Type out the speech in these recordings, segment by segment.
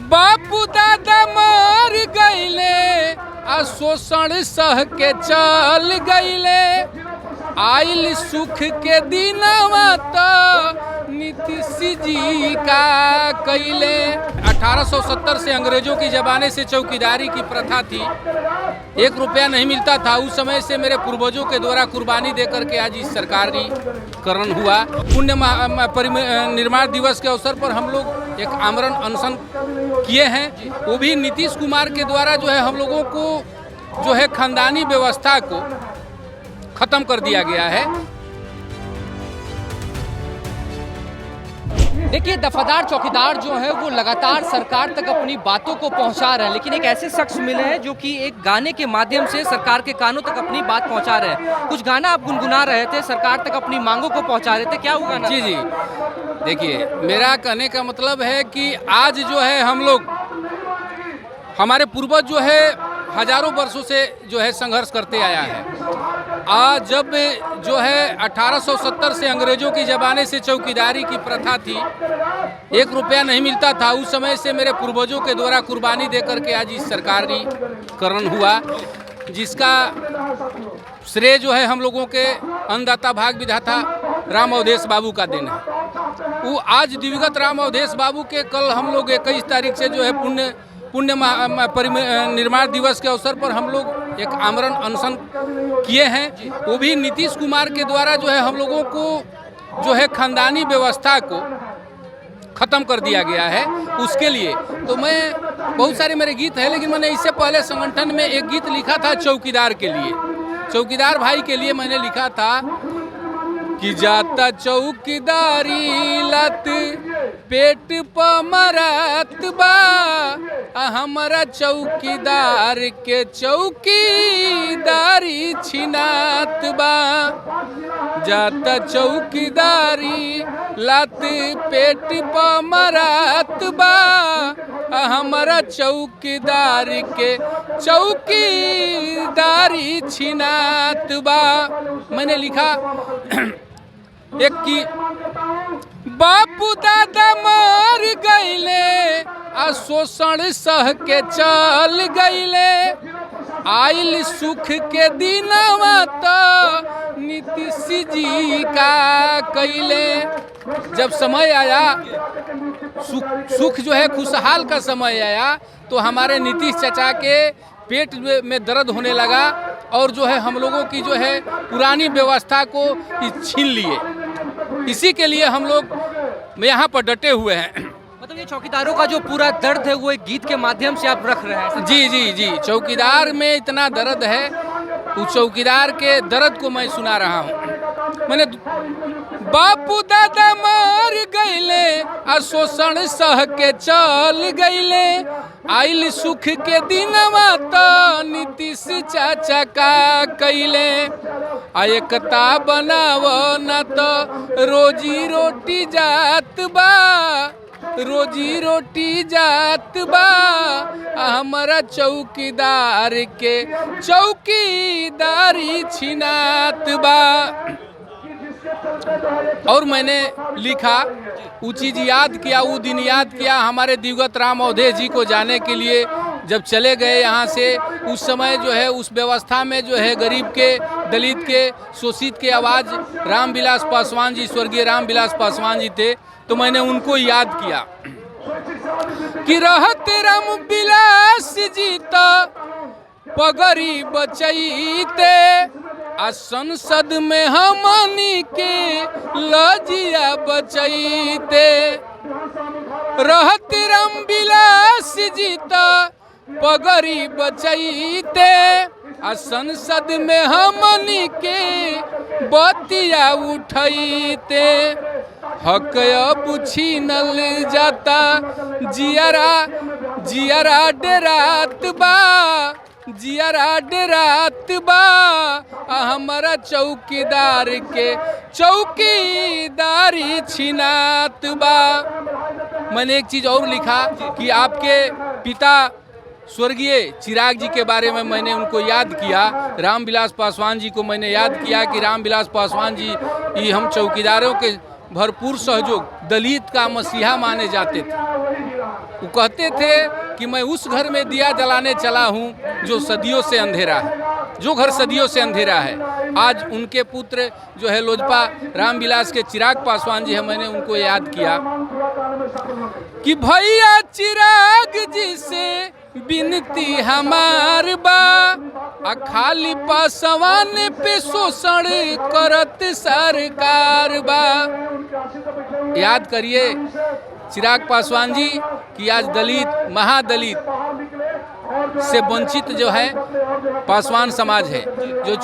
बापू दादा मर गईले आ शोषण सह के चल गईले। आइल सुख के दिनवा तो नीतीश जी का कैले। 1870 से अंग्रेजों के ज़माने से चौकीदारी की प्रथा थी। 1 रुपया नहीं मिलता था। उस समय से मेरे पूर्वजों के द्वारा कुर्बानी देकर के आज इस सरकारीकरण हुआ। पुण्य निर्माण दिवस के अवसर पर हम लोग एक आमरण अनशन किए हैं। वो भी नीतीश कुमार के द्वारा जो है हम लोगों को जो है खानदानी व्यवस्था को खत्म कर दिया गया है। देखिए, दफादार चौकीदार जो है वो लगातार सरकार तक अपनी बातों को पहुंचा रहे हैं, लेकिन एक ऐसे शख्स मिले हैं जो कि एक गाने के माध्यम से सरकार के कानों तक अपनी बात पहुंचा रहे हैं। कुछ गाना आप गुनगुना रहे थे, सरकार तक अपनी मांगों को पहुंचा रहे थे, क्या हुआ गाना? जी, देखिए, मेरा कहने का मतलब है कि आज जो है हम लोग, हमारे पूर्वज जो है हजारों वर्षों से जो है संघर्ष करते आया है। आज जब जो है 1870 से अंग्रेजों के ज़माने से चौकीदारी की प्रथा थी। 1 रुपया नहीं मिलता था। उस समय से मेरे पूर्वजों के द्वारा कुर्बानी देकर के आज इस सरकारीकरण हुआ, जिसका श्रेय जो है हम लोगों के अन्नदाता भाग विधाता राम अवधेश बाबू का दिन है। वो आज दिवंगत राम अवधेश बाबू के कल हम लोग 21 तारीख से जो है पुण्य निर्माण दिवस के अवसर पर हम लोग एक आमरण अनशन किए हैं। वो भी नीतीश कुमार के द्वारा जो है हम लोगों को जो है खानदानी व्यवस्था को खत्म कर दिया गया है। उसके लिए तो मैं, बहुत सारे मेरे गीत हैं, लेकिन मैंने इससे पहले संगठन में एक गीत लिखा था चौकीदार के लिए, चौकीदार भाई के लिए मैंने लिखा था कि जाता चौकीदारी लत पेट पर मरत बा, हमारा चौकीदार के चौकीदारी छिनात बा। जाता चौकीदारी लत पेट पर मरत बा, हमारा चौकीदार के चौकीदारी छिनात बा। मैंने लिखा एक की बापू दादा मर गईले आ शोषण सह के चल गईले। आइल सुख के दिनवा तो नीतीश जी का कैले। जब समय आया, सुख जो है खुशहाल का समय आया, तो हमारे नीतीश चाचा के पेट में दर्द होने लगा और जो है हम लोगों की जो है पुरानी व्यवस्था को छीन लिए। इसी के लिए हम लोग यहाँ पर डटे हुए हैं। मतलब ये चौकीदारों का जो पूरा दर्द है वो एक गीत के माध्यम से आप रख रहे हैं? जी, चौकीदार में इतना दर्द है, उस चौकीदार के दर्द को मैं सुना रहा हूँ। मैंने बापू दादा मर गईले आ शोषण सह के चल गईले। आइल सुख के दिनवा तो नीतीश चाचा का कैले। एकता बनाव न तो रोजी रोटी जात बा, रोजी रोटी जात बा, हमारा चौकीदार के चौकीदारी छिनात बा। और मैंने लिखा, वो चीज़ याद किया, वो दिन याद किया हमारे दिवंगत राम अवधेश जी को जाने के लिए जब चले गए यहाँ से। उस समय जो है उस व्यवस्था में जो है गरीब के, दलित के, शोषित के आवाज़ रामविलास पासवान जी, स्वर्गीय रामविलास पासवान जी थे। तो मैंने उनको याद किया कि रहत रामविलास जी तो पगड़ी बचैते, आ संसद में हमनी के लजिया बचैते। रहत रामविलास जी तो पगड़ी बचैते, आ संसद में हमनी के बतिया उठैते। हक अब छीनल जाता, जियरा डेरात बा, जियरा डेरात बा, हमारा चौकीदार के चौकीदारी छिनात बा। मैंने एक चीज़ और लिखा कि आपके पिता स्वर्गीय चिराग जी के बारे में मैंने उनको याद किया। रामविलास पासवान जी को मैंने याद किया कि रामविलास पासवान जी हम चौकीदारों के भरपूर सहयोग, दलित का मसीहा माने जाते थे। वो कहते थे कि मैं उस घर में दिया जलाने चला हूँ जो सदियों से अंधेरा है, जो घर सदियों से अंधेरा है। आज उनके पुत्र जो है लोजपा रामविलास के चिराग पासवान जी है, मैंने उनको याद किया कि भैया चिराग जी से बिनती हमार बा, आ खाली पासवान पे शोषण करत सरकार बा। याद करिए चिराग पासवान जी कि आज दलित महादलित से वंचित जो है पासवान समाज है। जो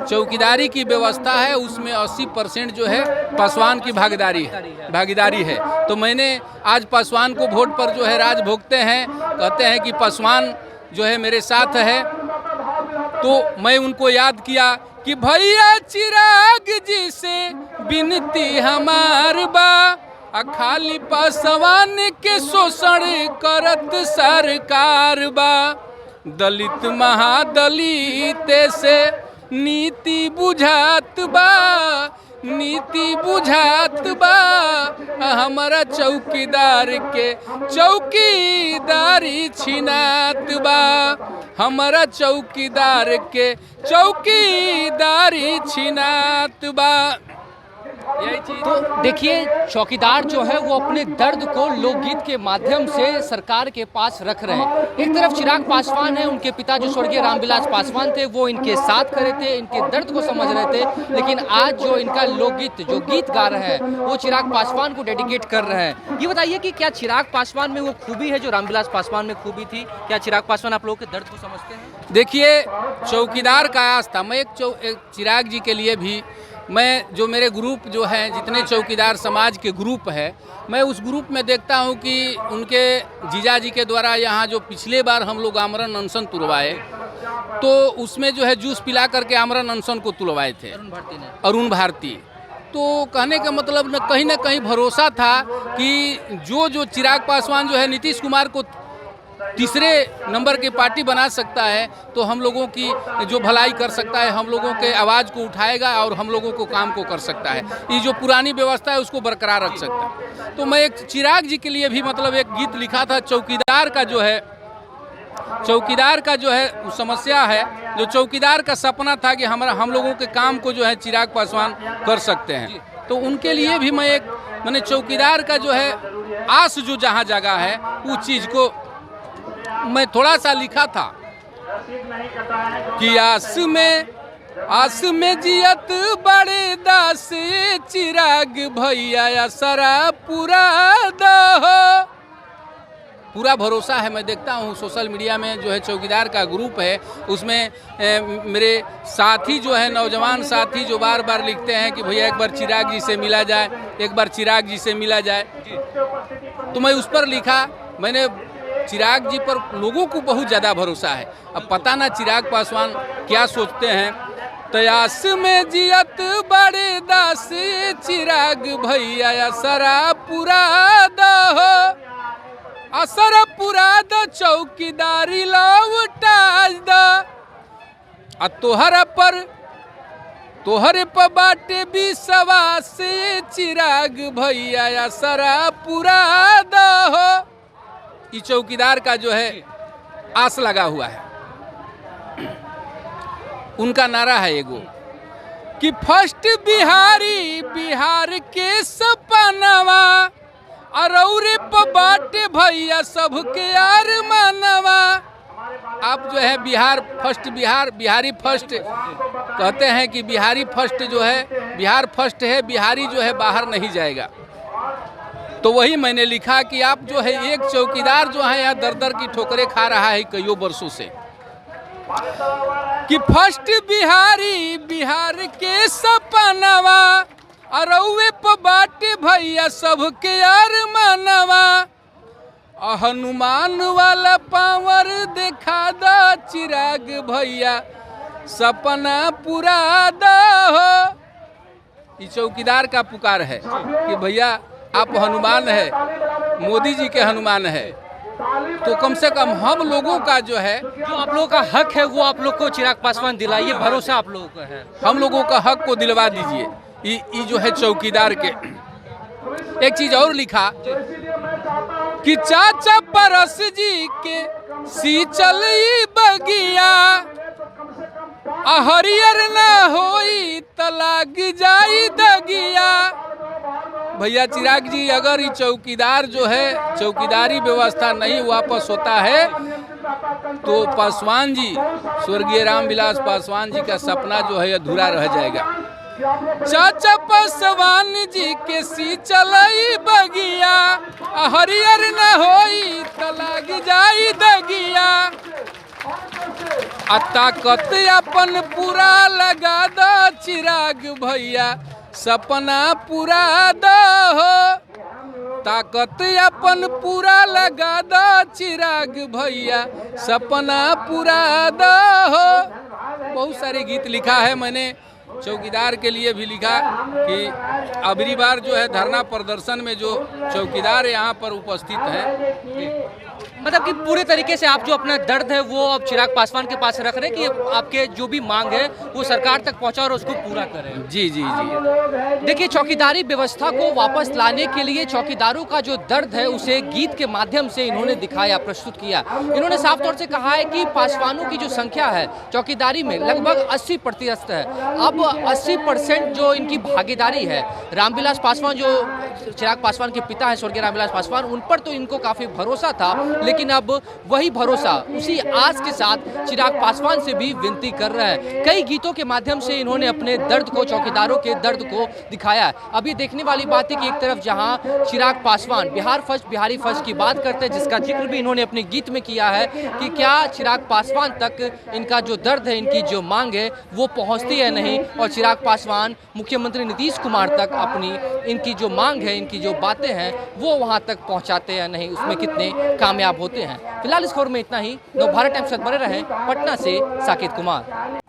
चौकीदारी की व्यवस्था है उसमें 80% जो है पासवान की भागीदारी है। तो मैंने आज पासवान को वोट पर जो है राज भोगते हैं, कहते हैं कि पासवान जो है मेरे साथ है, तो मैं उनको याद किया कि भैया चिराग जी से बिनती हमार बा, आ खाली पासवान के शोषण करत सरकार बा। दलित महादलित से नीति बुझात बा, नीति बुझात बा, हमारा चौकीदार के चौकीदारी छिनात बा, हमारा चौकीदार के चौकीदारी छिनात बा। यही चीज तो देखिए, चौकीदार जो है वो अपने दर्द को लोकगीत के माध्यम से सरकार के पास रख रहे हैं। एक तरफ चिराग पासवान है, उनके पिता जो स्वर्गीय रामविलास पासवान थे वो इनके साथ खड़े थे, इनके दर्द को समझ रहे थे, लेकिन आज जो इनका लोकगीत जो गीत गा रहे हैं वो चिराग पासवान को डेडिकेट कर रहे हैं। ये बताइए कि क्या चिराग पासवान में वो खूबी है जो रामविलास पासवान में खूबी थी? क्या चिराग पासवान आप लोगों के दर्द को समझते हैं? देखिए, चौकीदार का आस्था, मैं एक चिराग जी के लिए भी, मैं जो मेरे ग्रुप जो हैं जितने चौकीदार समाज के ग्रुप है, मैं उस ग्रुप में देखता हूं कि उनके जीजा जी के द्वारा यहाँ जो पिछले बार हम लोग आमरण अनशन तुलवाए, तो उसमें जो है जूस पिला करके आमरण अनशन को तुलवाए थे अरुण भारती। तो कहने का मतलब न कहीं भरोसा था कि जो चिराग पासवान जो है नीतीश कुमार को तीसरे नंबर की पार्टी बना सकता है, तो हम लोगों की जो भलाई कर सकता है, हम लोगों के आवाज़ को उठाएगा और हम लोगों को काम को कर सकता है, ये जो पुरानी व्यवस्था है उसको बरकरार रख सकता है। तो मैं एक चिराग जी के लिए भी मतलब एक गीत लिखा था, चौकीदार का जो है समस्या है, जो चौकीदार का सपना था कि हम लोगों के काम को जो है चिराग पासवान कर सकते हैं, तो उनके लिए भी मैंने चौकीदार का जो है आस जो जहाँ जगह है उस चीज़ को मैं थोड़ा सा लिखा था कि आस में जियत बड़े दास चिराग भैया सारा पूरा भरोसा है। मैं देखता हूँ सोशल मीडिया में जो है चौकीदार का ग्रुप है, उसमें मेरे साथी जो है नौजवान साथी जो बार बार लिखते हैं कि भैया एक बार चिराग जी से मिला जाए, एक बार चिराग जी से मिला जाए। तो मैं उस पर लिखा, मैंने चिराग जी पर लोगों को बहुत ज़्यादा भरोसा है। अब पता ना चिराग पासवान क्या सोचते हैं। तयास में जियत बड़े दास चिराग भैया सरा पुरा दो, असर पुरा दो चौकीदारी लौटाज दो, आ तोहरे पर बाटे विश्वास चिराग भैया सरा पुरा दो। ये चौकीदार का जो है आस लगा हुआ है। उनका नारा है एगो कि फर्स्ट बिहारी बिहार के सपनवा, अरौरे पर बाटे भैया सबके यार मानवा। आप जो है बिहारी फर्स्ट कहते हैं कि बिहारी फर्स्ट जो है बिहार फर्स्ट है, बिहारी जो है बाहर नहीं जाएगा। तो वही मैंने लिखा कि आप जो है एक चौकीदार जो है यहाँ दर की ठोकरें खा रहा है कईयों वर्षों से, कि फर्स्ट बिहारी बिहार के सपनवा, अरौवे पर बाटे भैया सबके यार मानवा। हनुमान वाला पावर देखा दो चिराग भैया सपना पूरा दो। ये चौकीदार का पुकार है कि भैया आप हनुमान है, मोदी जी के हनुमान है, तो कम से कम हम लोगों का जो है जो आप लोगों का हक है वो आप लोग को चिराग पासवान दिलाइए, भरोसा आप लोगों का है, हम लोगों का हक को दिलवा दीजिए। ये जो है चौकीदार के। एक चीज और लिखा कि चाचा परस जी के सींचल ई बगिया हरियर न होई त लाग जाई दगिया। भैया चिराग जी, अगर ये चौकीदार जो है चौकीदारी व्यवस्था नहीं वापस होता है तो पासवान जी, स्वर्गीय रामविलास पासवान जी का सपना जो है अधूरा रह जाएगा। चाचा पासवान जी के सींचल ई बगिया हरियर न होई त लाग जाई दगिया। ताकत अपन पूरा लगा दो चिराग भैया सपना पूरा दो। ताकत अपन पूरा लगा दो चिराग भैया सपना पूरा दो। बहुत सारे गीत लिखा है मैंने, चौकीदार के लिए भी लिखा कि अबरी बार जो है धरना प्रदर्शन में जो चौकीदार यहाँ पर उपस्थित हैं, मतलब कि पूरे तरीके से आप जो अपना दर्द है वो अब चिराग पासवान के पास रख रहे हैं कि आपके जो भी मांग है वो सरकार तक पहुंचा और उसको पूरा करें। जी जी जी। देखिए, चौकीदारी व्यवस्था को वापस लाने के लिए चौकीदारों का जो दर्द है उसे गीत के माध्यम से इन्होंने दिखाया, प्रस्तुत किया। इन्होंने साफ तौर से कहा है कि पासवानों की जो संख्या है चौकीदारी में लगभग 80% है। अब 80% जो इनकी भागीदारी है, रामविलास पासवान जो चिराग पासवान के पिता हैं स्वर्गीय रामविलास पासवान, उन पर तो इनको काफी भरोसा था, लेकिन अब वही भरोसा उसी आस के साथ चिराग पासवान से भी विनती कर रहे हैं। कई गीतों के माध्यम से इन्होंने अपने दर्द को, चौकीदारों के दर्द को दिखाया है। अब ये देखने वाली बात है कि एक तरफ जहां चिराग पासवान बिहार फर्स्ट, बिहारी फर्स्ट की बात करते हैं, जिसका जिक्र भी इन्होंने अपने गीत में किया है कि क्या चिराग पासवान तक इनका जो दर्द है, इनकी जो मांग है वो पहुंचती है नहीं, और चिराग पासवान मुख्यमंत्री नीतीश कुमार तक अपनी इनकी जो मांग है, इनकी जो बातें हैं वो वहां तक पहुंचाते हैं नहीं, उसमें कितने कामयाब होते हैं। फिलहाल इस खबर में इतना ही। नवभारत टाइम्स से बने रहें। पटना से साकेत कुमार।